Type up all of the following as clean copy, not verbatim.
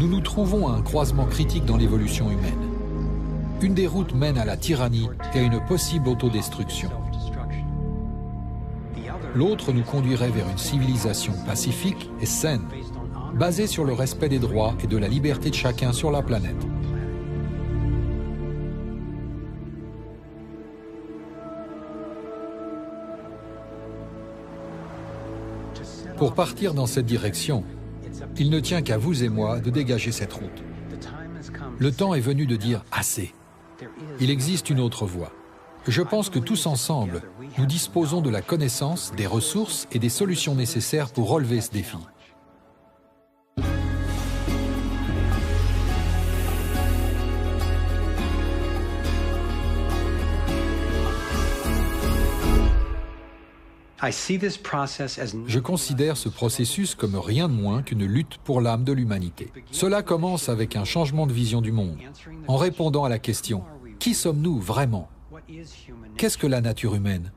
Nous nous trouvons à un croisement critique dans l'évolution humaine. Une des routes mène à la tyrannie et à une possible autodestruction. L'autre nous conduirait vers une civilisation pacifique et saine, basée sur le respect des droits et de la liberté de chacun sur la planète. Pour partir dans cette direction, il ne tient qu'à vous et moi de dégager cette route. Le temps est venu de dire assez. Il existe une autre voie. Je pense que tous ensemble, nous disposons de la connaissance, des ressources et des solutions nécessaires pour relever ce défi. Je considère ce processus comme rien de moins qu'une lutte pour l'âme de l'humanité. Cela commence avec un changement de vision du monde, en répondant à la question « Qui sommes-nous vraiment ? Qu'est-ce que la nature humaine ?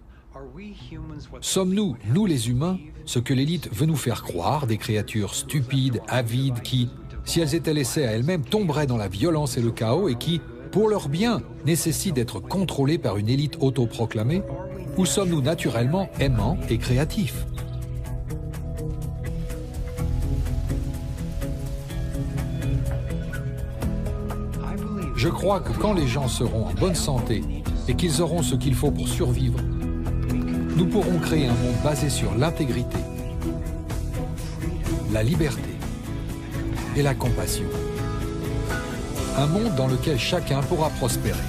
Sommes-nous, nous les humains, ce que l'élite veut nous faire croire, des créatures stupides, avides, qui, si elles étaient laissées à elles-mêmes, tomberaient dans la violence et le chaos et qui, pour leur bien, nécessitent d'être contrôlées par une élite autoproclamée ? Ou sommes-nous naturellement aimants et créatifs ? Je crois que quand les gens seront en bonne santé et qu'ils auront ce qu'il faut pour survivre, nous pourrons créer un monde basé sur l'intégrité, la liberté et la compassion. Un monde dans lequel chacun pourra prospérer.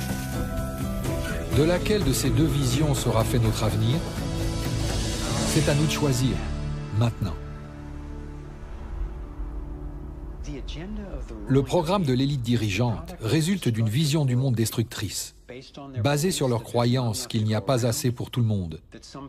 De laquelle de ces deux visions sera fait notre avenir? C'est à nous de choisir, maintenant. Le programme de l'élite dirigeante résulte d'une vision du monde destructrice, basée sur leur croyance qu'il n'y a pas assez pour tout le monde,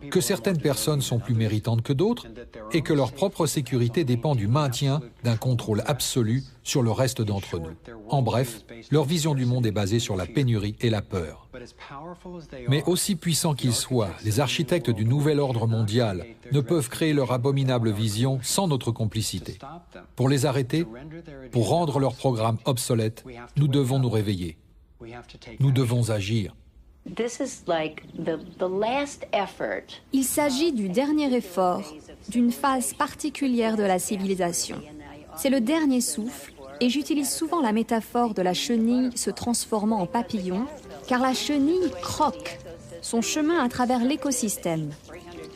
que certaines personnes sont plus méritantes que d'autres et que leur propre sécurité dépend du maintien d'un contrôle absolu sur le reste d'entre nous. En bref, leur vision du monde est basée sur la pénurie et la peur. Mais aussi puissants qu'ils soient, les architectes du nouvel ordre mondial ne peuvent créer leur abominable vision sans notre complicité. Pour les arrêter, pour rendre leur programme obsolète, nous devons nous réveiller. Nous devons agir. Il s'agit du dernier effort, d'une phase particulière de la civilisation. C'est le dernier souffle, et j'utilise souvent la métaphore de la chenille se transformant en papillon, car la chenille croque son chemin à travers l'écosystème.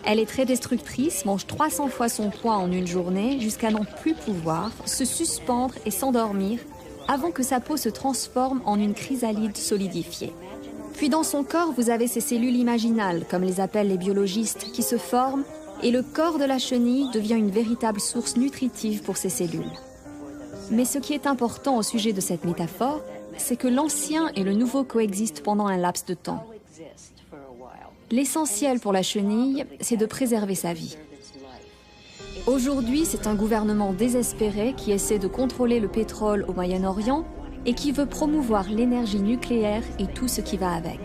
Elle est très destructrice, mange 300 fois son poids en une journée, jusqu'à n'en plus pouvoir, se suspendre et s'endormir, avant que sa peau se transforme en une chrysalide solidifiée. Puis dans son corps, vous avez ces cellules imaginales, comme les appellent les biologistes, qui se forment, et le corps de la chenille devient une véritable source nutritive pour ces cellules. Mais ce qui est important au sujet de cette métaphore, c'est que l'ancien et le nouveau coexistent pendant un laps de temps. L'essentiel pour la chenille, c'est de préserver sa vie. Aujourd'hui, c'est un gouvernement désespéré qui essaie de contrôler le pétrole au Moyen-Orient et qui veut promouvoir l'énergie nucléaire et tout ce qui va avec.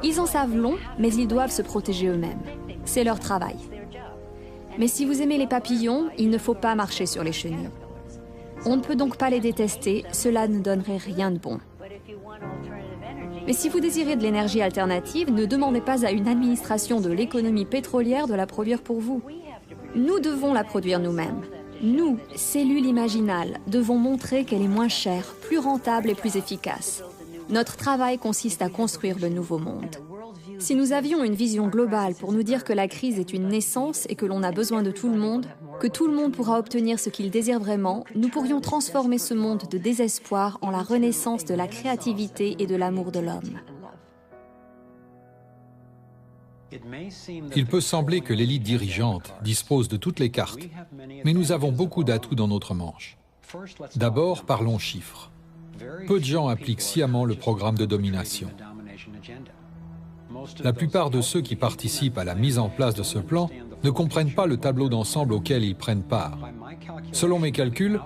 Ils en savent long, mais ils doivent se protéger eux-mêmes. C'est leur travail. Mais si vous aimez les papillons, il ne faut pas marcher sur les chenilles. On ne peut donc pas les détester, cela ne donnerait rien de bon. Mais si vous désirez de l'énergie alternative, ne demandez pas à une administration de l'économie pétrolière de la produire pour vous. Nous devons la produire nous-mêmes. Nous, cellules imaginales, devons montrer qu'elle est moins chère, plus rentable et plus efficace. Notre travail consiste à construire le nouveau monde. Si nous avions une vision globale pour nous dire que la crise est une naissance et que l'on a besoin de tout le monde, que tout le monde pourra obtenir ce qu'il désire vraiment, nous pourrions transformer ce monde de désespoir en la renaissance de la créativité et de l'amour de l'homme. Il peut sembler que l'élite dirigeante dispose de toutes les cartes, mais nous avons beaucoup d'atouts dans notre manche. D'abord, parlons chiffres. Peu de gens appliquent sciemment le programme de domination. La plupart de ceux qui participent à la mise en place de ce plan ne comprennent pas le tableau d'ensemble auquel ils prennent part. Selon mes calculs,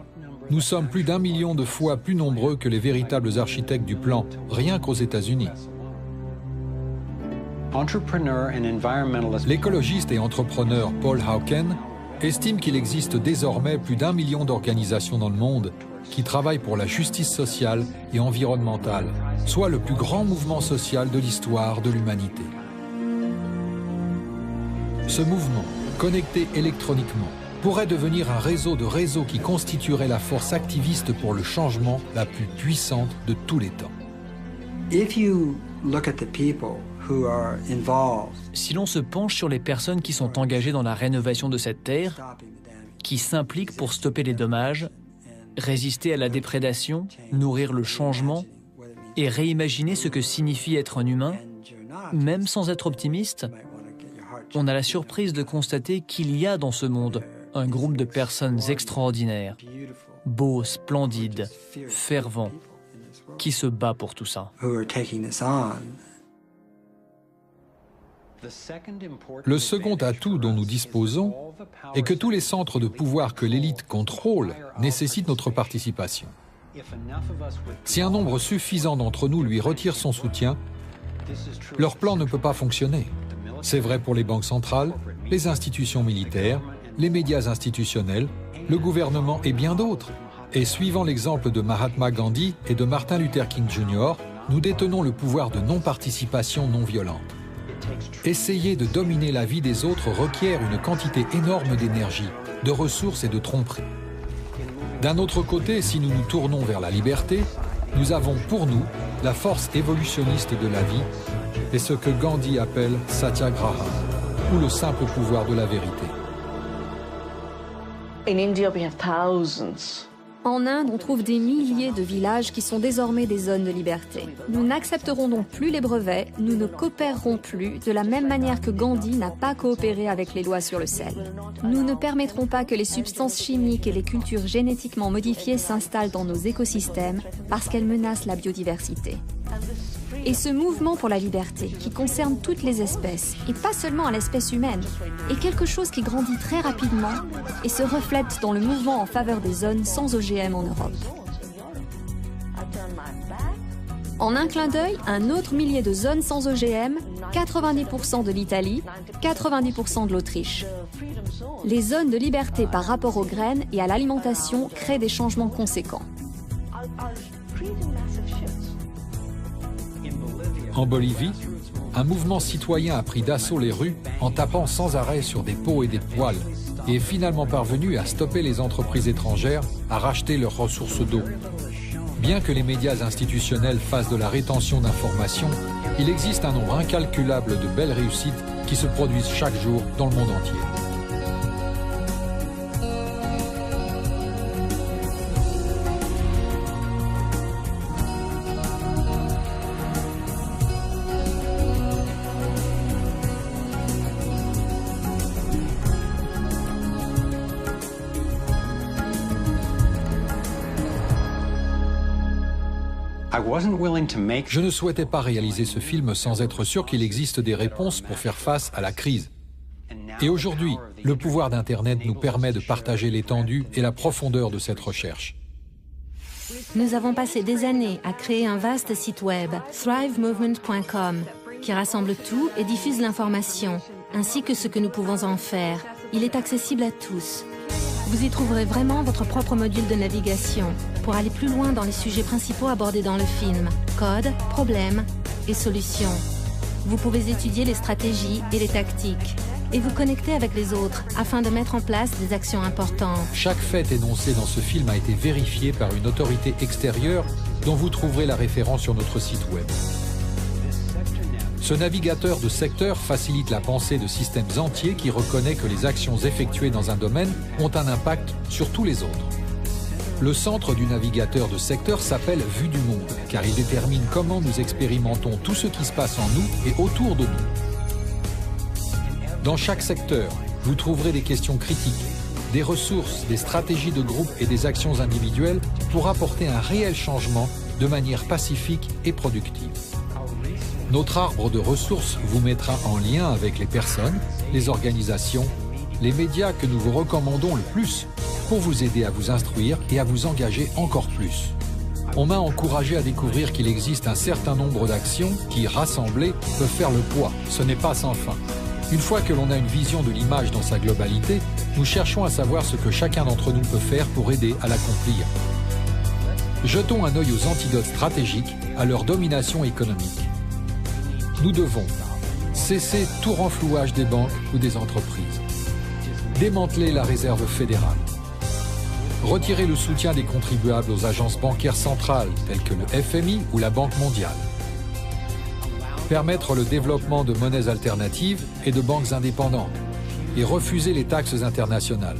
nous sommes plus d'1 million de fois plus nombreux que les véritables architectes du plan, rien qu'aux États-Unis. L'écologiste et entrepreneur Paul Hawken estime qu'il existe désormais plus d'1 million d'organisations dans le monde qui travaillent pour la justice sociale et environnementale, soit le plus grand mouvement social de l'histoire de l'humanité. Ce mouvement, connecté électroniquement, pourrait devenir un réseau de réseaux qui constituerait la force activiste pour le changement la plus puissante de tous les temps. Si l'on se penche sur les personnes qui sont engagées dans la rénovation de cette terre, qui s'impliquent pour stopper les dommages, résister à la déprédation, nourrir le changement et réimaginer ce que signifie être un humain, même sans être optimiste, on a la surprise de constater qu'il y a dans ce monde un groupe de personnes extraordinaires, beaux, splendides, fervents, qui se bat pour tout ça. Le second atout dont nous disposons est que tous les centres de pouvoir que l'élite contrôle nécessitent notre participation. Si un nombre suffisant d'entre nous lui retire son soutien, leur plan ne peut pas fonctionner. C'est vrai pour les banques centrales, les institutions militaires, les médias institutionnels, le gouvernement et bien d'autres. Et suivant l'exemple de Mahatma Gandhi et de Martin Luther King Jr., nous détenons le pouvoir de non-participation non violente. Essayer de dominer la vie des autres requiert une quantité énorme d'énergie, de ressources et de tromperie. D'un autre côté, si nous nous tournons vers la liberté, nous avons pour nous la force évolutionniste de la vie et ce que Gandhi appelle Satyagraha, ou le simple pouvoir de la vérité. En Inde, on trouve des milliers de villages qui sont désormais des zones de liberté. Nous n'accepterons donc plus les brevets, nous ne coopérerons plus de la même manière que Gandhi n'a pas coopéré avec les lois sur le sel. Nous ne permettrons pas que les substances chimiques et les cultures génétiquement modifiées s'installent dans nos écosystèmes parce qu'elles menacent la biodiversité. Et ce mouvement pour la liberté, qui concerne toutes les espèces, et pas seulement à l'espèce humaine, est quelque chose qui grandit très rapidement et se reflète dans le mouvement en faveur des zones sans OGM en Europe. En un clin d'œil, un autre millier de zones sans OGM, 90% de l'Italie, 90% de l'Autriche. Les zones de liberté par rapport aux graines et à l'alimentation créent des changements conséquents. En Bolivie, un mouvement citoyen a pris d'assaut les rues en tapant sans arrêt sur des pots et des poêles et est finalement parvenu à stopper les entreprises étrangères à racheter leurs ressources d'eau. Bien que les médias institutionnels fassent de la rétention d'informations, il existe un nombre incalculable de belles réussites qui se produisent chaque jour dans le monde entier. Je ne souhaitais pas réaliser ce film sans être sûr qu'il existe des réponses pour faire face à la crise. Et aujourd'hui, le pouvoir d'Internet nous permet de partager l'étendue et la profondeur de cette recherche. Nous avons passé des années à créer un vaste site web, thrivemovement.com, qui rassemble tout et diffuse l'information, ainsi que ce que nous pouvons en faire. Il est accessible à tous. Vous y trouverez vraiment votre propre module de navigation pour aller plus loin dans les sujets principaux abordés dans le film, code, problèmes et solutions. Vous pouvez étudier les stratégies et les tactiques et vous connecter avec les autres afin de mettre en place des actions importantes. Chaque fait énoncé dans ce film a été vérifié par une autorité extérieure dont vous trouverez la référence sur notre site web. Ce navigateur de secteurs facilite la pensée de systèmes entiers qui reconnaît que les actions effectuées dans un domaine ont un impact sur tous les autres. Le centre du navigateur de secteur s'appelle Vue du monde, car il détermine comment nous expérimentons tout ce qui se passe en nous et autour de nous. Dans chaque secteur, vous trouverez des questions critiques, des ressources, des stratégies de groupe et des actions individuelles pour apporter un réel changement de manière pacifique et productive. Notre arbre de ressources vous mettra en lien avec les personnes, les organisations, les médias que nous vous recommandons le plus pour vous aider à vous instruire et à vous engager encore plus. On m'a encouragé à découvrir qu'il existe un certain nombre d'actions qui, rassemblées, peuvent faire le poids. Ce n'est pas sans fin. Une fois que l'on a une vision de l'image dans sa globalité, nous cherchons à savoir ce que chacun d'entre nous peut faire pour aider à l'accomplir. Jetons un œil aux antidotes stratégiques à leur domination économique. Nous devons cesser tout renflouage des banques ou des entreprises, démanteler la réserve fédérale, retirer le soutien des contribuables aux agences bancaires centrales telles que le FMI ou la Banque mondiale, permettre le développement de monnaies alternatives et de banques indépendantes, et refuser les taxes internationales.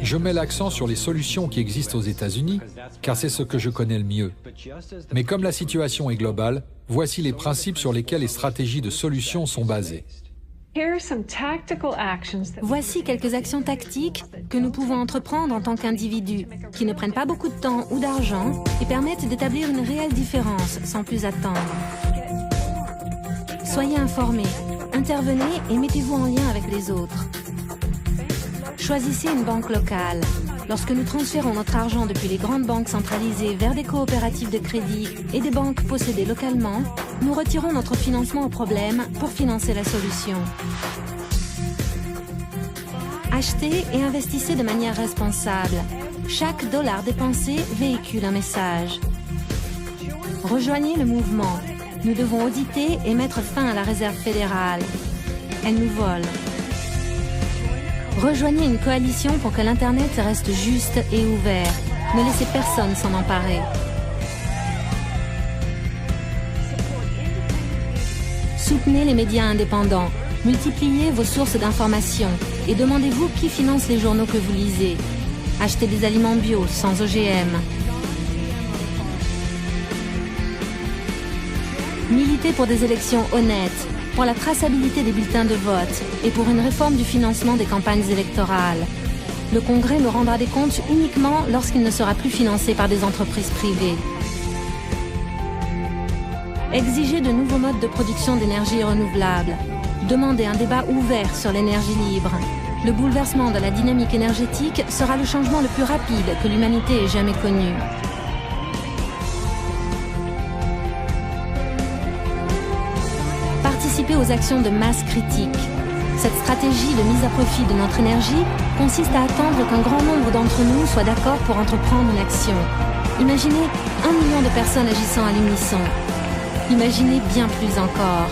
Je mets l'accent sur les solutions qui existent aux États-Unis, car c'est ce que je connais le mieux. Mais comme la situation est globale, voici les principes sur lesquels les stratégies de solutions sont basées. Voici quelques actions tactiques que nous pouvons entreprendre en tant qu'individus, qui ne prennent pas beaucoup de temps ou d'argent et permettent d'établir une réelle différence sans plus attendre. Soyez informés, intervenez et mettez-vous en lien avec les autres. Choisissez une banque locale. Lorsque nous transférons notre argent depuis les grandes banques centralisées vers des coopératives de crédit et des banques possédées localement, nous retirons notre financement au problème pour financer la solution. Achetez et investissez de manière responsable. Chaque dollar dépensé véhicule un message. Rejoignez le mouvement. Nous devons auditer et mettre fin à la réserve fédérale. Elle nous vole. Rejoignez une coalition pour que l'Internet reste juste et ouvert. Ne laissez personne s'en emparer. Soutenez les médias indépendants. Multipliez vos sources d'information et demandez-vous qui finance les journaux que vous lisez. Achetez des aliments bio, sans OGM. Militez pour des élections honnêtes, pour la traçabilité des bulletins de vote et pour une réforme du financement des campagnes électorales. Le Congrès nous rendra des comptes uniquement lorsqu'il ne sera plus financé par des entreprises privées. Exigez de nouveaux modes de production d'énergie renouvelable. Demandez un débat ouvert sur l'énergie libre. Le bouleversement de la dynamique énergétique sera le changement le plus rapide que l'humanité ait jamais connu. Participez aux actions de masse critique. Cette stratégie de mise à profit de notre énergie consiste à attendre qu'un grand nombre d'entre nous soient d'accord pour entreprendre une action. Imaginez 1 million de personnes agissant à l'unisson. Imaginez bien plus encore.